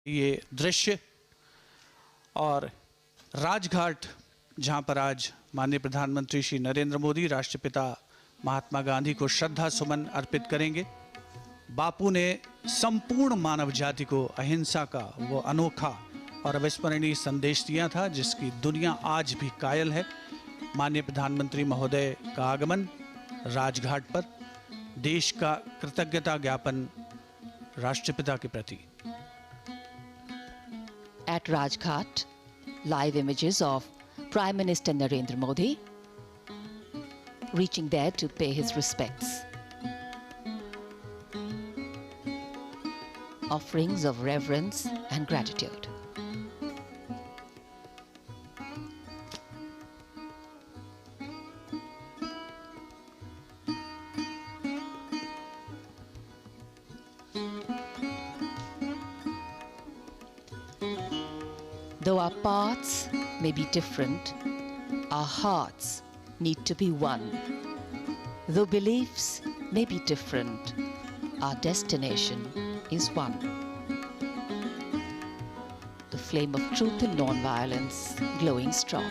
ये दृश्य और राजघाट जहां पर आज माननीय प्रधानमंत्री श्री नरेंद्र मोदी राष्ट्रपिता महात्मा गांधी को श्रद्धा सुमन अर्पित करेंगे। बापू ने संपूर्ण मानव जाति को अहिंसा का वो अनोखा और अविस्मरणीय संदेश दिया था, जिसकी दुनिया आज भी कायल है। माननीय प्रधानमंत्री महोदय का आगमन राजघाट पर देश का कृतज्ञता ज्ञापन राष्ट्रपिता के प्रति। At Rajghat, live images of Prime Minister Narendra Modi reaching there to pay his respects. Offerings of reverence and gratitude. Though our paths may be different, our hearts need to be one. Though beliefs may be different, our destination is one. The flame of truth and non-violence glowing strong.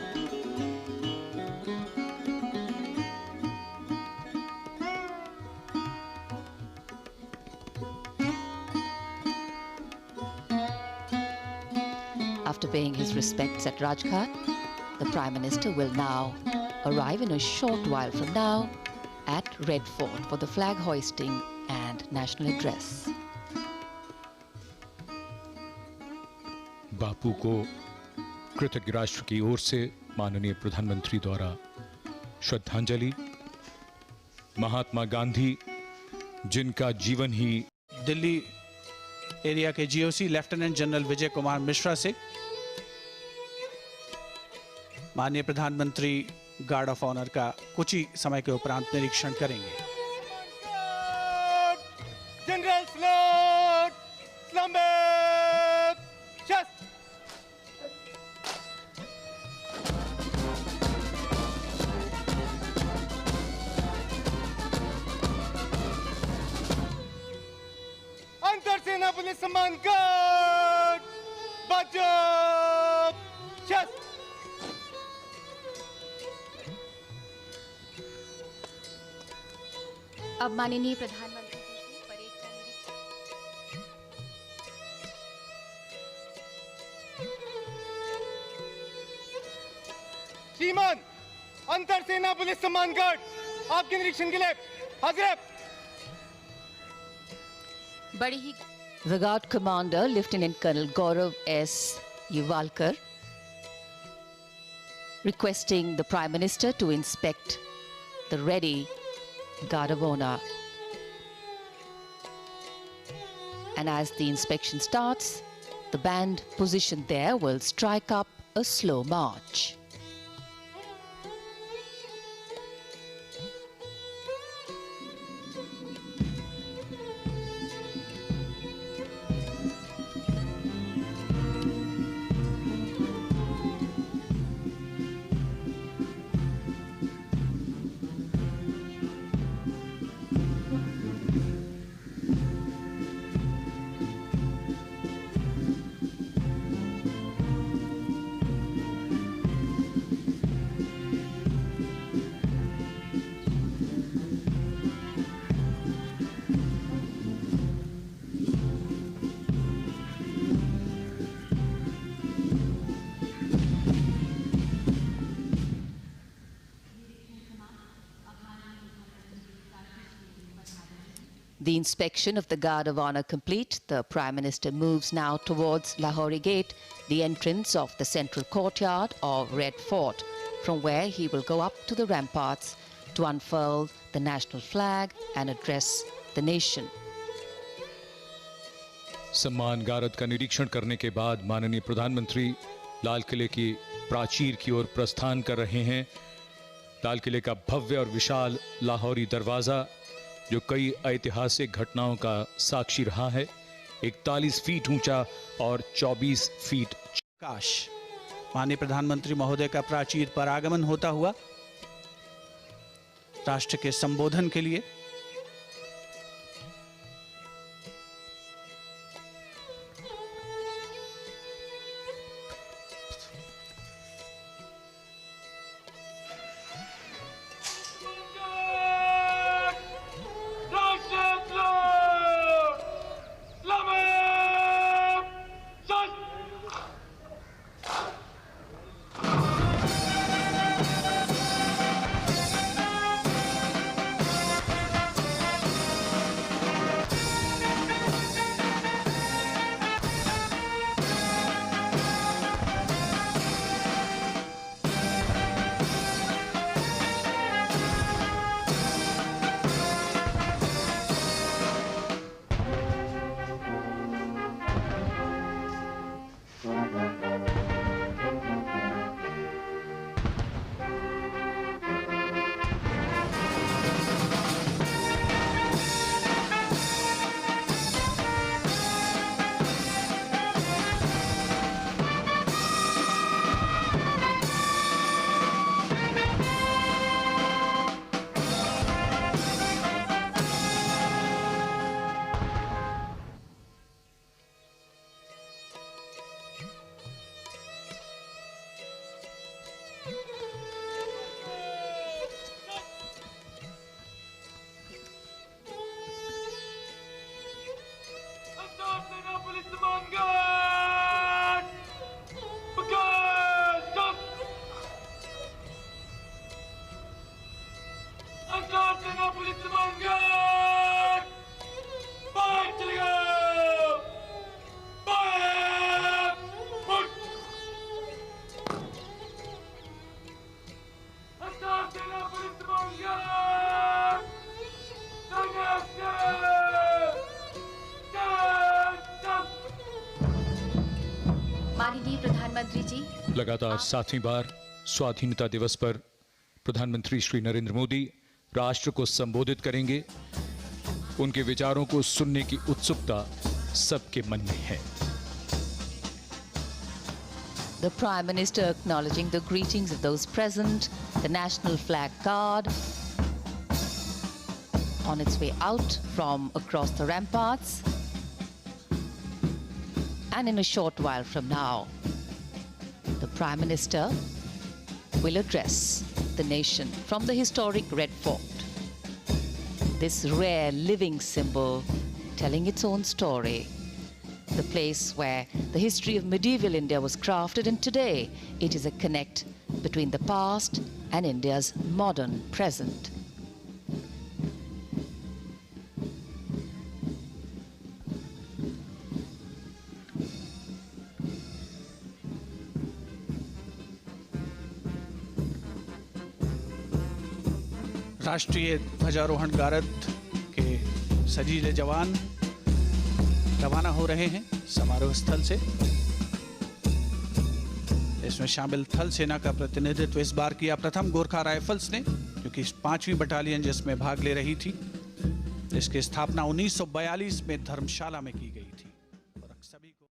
After paying his respects at Rajghat, the Prime Minister will now arrive in a short while from now at Red Fort for the flag hoisting and national address. बापू को कृतज्ञ राष्ट्र की ओर से माननीय प्रधानमंत्री द्वारा श्रद्धांजलि। महात्मा गांधी, जिनका जीवन ही दिल्ली एरिया के GOC lieutenant general Vijay Kumar Mishra से माननीय प्रधानमंत्री गार्ड ऑफ ऑनर का कुछ ही समय के उपरांत निरीक्षण करेंगे। जनरल सैल्यूट, सलाम, चेस्ट। अंतर सेना पुलिस सम्मान गार्ड, बाजब, चेस्ट। अब माननीय प्रधानमंत्री जी की परेड का निरीक्षण। श्रीमान, अंतर सेना पुलिस सम्मान गार्ड आपके निरीक्षण के लिए हाजिर है। बड़ी ही The Guard Commander, Lieutenant Colonel Gaurav S. Yuvalkar, requesting the Prime Minister to inspect the ready Guard of Honor. And as the inspection starts, the band positioned there will strike up a slow march. The inspection of the Guard of Honor complete, the Prime Minister moves now towards Lahori Gate, the entrance of the central courtyard of Red Fort, from where he will go up to the ramparts to unfurl the national flag and address the nation. सम्मान गारद का निरीक्षण करने के बाद माननीय प्रधानमंत्री लाल किले की प्राचीर की ओर प्रस्थान कर रहे हैं। लाल किले का भव्य और विशाल लाहौरी दरवाजा, जो कई ऐतिहासिक घटनाओं का साक्षी रहा है, 41 फीट ऊंचा और 24 फीट काश माननीय प्रधानमंत्री महोदय का प्राचीर पर आगमन होता हुआ राष्ट्र के संबोधन के लिए प्रधानमंत्री जी। लगातार 7वीं बार स्वाधीनता दिवस पर प्रधानमंत्री श्री नरेंद्र मोदी राष्ट्र को संबोधित करेंगे। उनके विचारों को सुनने की उत्सुकता सबके मन में है। The Prime Minister acknowledging the greetings of those present, the national flag guard on its way out from across the ramparts. And in a short while from now, the Prime Minister will address the nation from the historic Red Fort. This rare living symbol telling its own story. The place where the history of medieval India was crafted, and today it is a connect between the past and India's modern present. राष्ट्रीय ध्वजारोहण गारद के सजीले जवान रवाना हो रहे हैं समारोह स्थल से। इसमें शामिल थल सेना का प्रतिनिधित्व इस बार किया प्रथम गोरखा राइफल्स ने, क्योंकि 5वीं बटालियन जिसमें भाग ले रही थी। इसकी स्थापना 1942 में धर्मशाला में की गई।